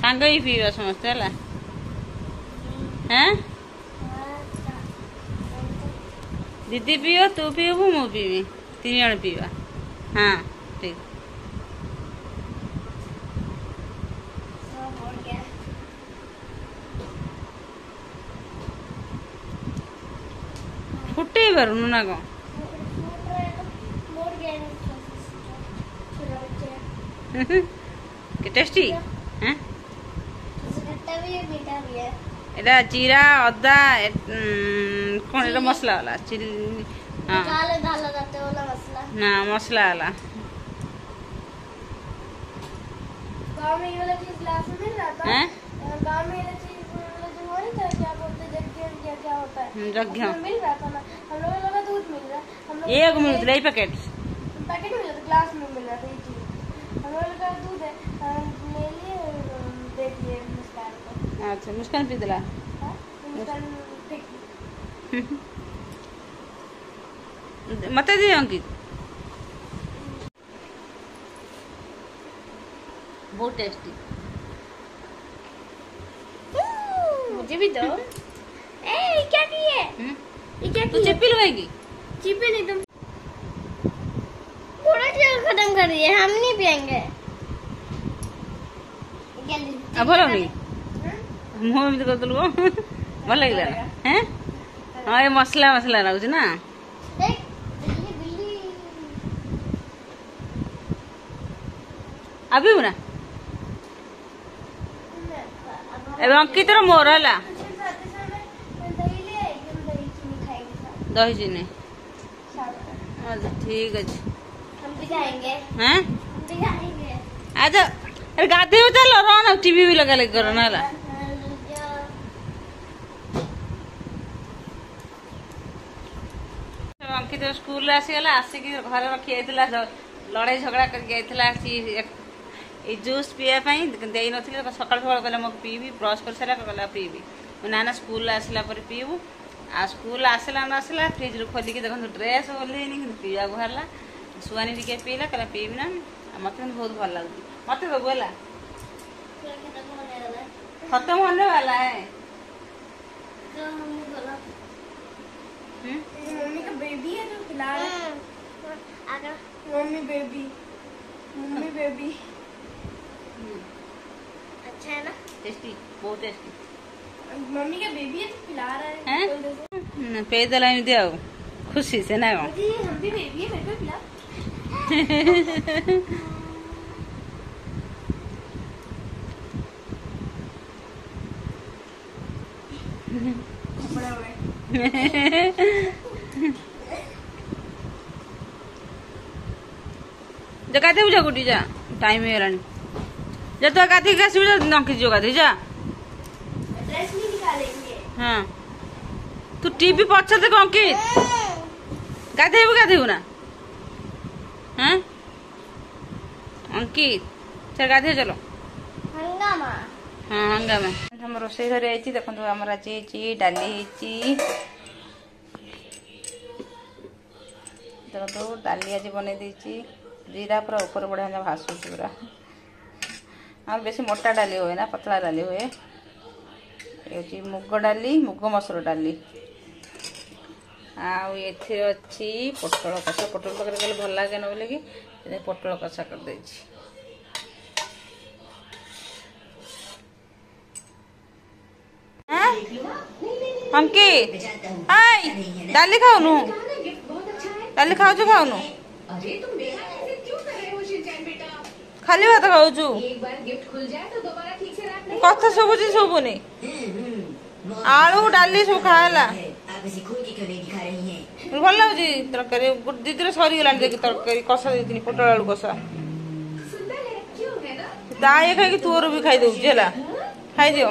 सांग ही पीवा समस्ते है हैं दीदी पियो तू पीबू मु पीवी 3 जन पीवा हाँ ठीक फुटे पारूनु ना कौन टेस्टी हैं एटा जीरा अदा कौन एटा मसला वाला चिली हाँ ना मसला वाला गांव में ये वाला चीज ग्लास में मिल रहा था हैं गांव में ये चीज जो हो नहीं था क्या बोलते क्या होता है जग्घा मिल रहा था ना हम लोग का दूध मिल रहा हम लोग एक मिनट ले पैकेट पैकेट मिल रहा था ग्लास में मिल रहा था ये चीज हम लोग का दूध है ले लिए दे दिए मुस्कान को अच्छा मुस्कान पी दिला हां मुस्कान ठीक मत दी अंकित बहुत टेस्टी मुझे भी दो ए क्या किए ये क्या तू चिप्पी लगाएगी चिपे नहीं तुम थोड़ा सा खत्म कर दिए हम नहीं पियेंगे अब बोलो नहीं मुंह में तो कर दो भल लगे हैं हाँ ये मसला मसला लगुच ना अभी ना एवं अंकितर मोर है दही चीनी अच्छा ठीक अच्छे हम भी जाएंगे हैं हम भी जाएंगे अच्छा अरे गाधे चल रहा टीवी भी लगा लगे करो ना अंकित स्कूल आसीगला आसिक घर रखी लड़ाई झगड़ा कर जूस पीवाई दे नी सका सका कहला मो पीबी ब्रश कर सारा कहला पीबी ना ना स्कूल आसला पीबू आ स्कूल आसला न आसला फ्रिज रू खोलिक देखो ड्रेस ओल्लैनी कि पीवा बाहर सुआनी टे पीला कहला पीबी ना मत बहुत भल लगे मत दबू है खत्म होने वाला है मम्मी का बेबी है जो खिला रहा है मम्मी बेबी अच्छा है ना टेस्टी बहुत टेस्टी मम्मी का बेबी है तो खिला रहा है हैं पे दला में दिया खुशी से ना हम भी बेबी है मेरे को खिला जगाते बुझा गुटी जा टाइम हेलानी जा तो गाधी का सुजा नंकी जो गाधी जा ड्रेस नहीं निकालेंगे हां तू टीवी पछा देख अंकित गाधेबू ना हैं अंकित चल गाधे चलो हंगामा हाँ हंगामा हम रोषे घर देखो आमर आज डाली देखो डाली आज बन जीरा पूरा ऊपर बढ़िया भासुच पूरा और बेसी मोटा डाली हुए ना पतला डाली हुए ये मुग डाली मुग मसुर डाली आथे अच्छी पोटल कषा पोटल तक भल लगे न बोले कि पोटल कषा कर दे अंकित डाली खाऊनु डाली खाऊनु खाली भात खाऊ कथा शुभुची शुभुनी आलू डाली सब खाला भल लगे तरकारी दीदी सरीगला देखिए तरकारी कषा देती पोटल आलू कषा दाए खाई तोर भी खाई दे खाई दियो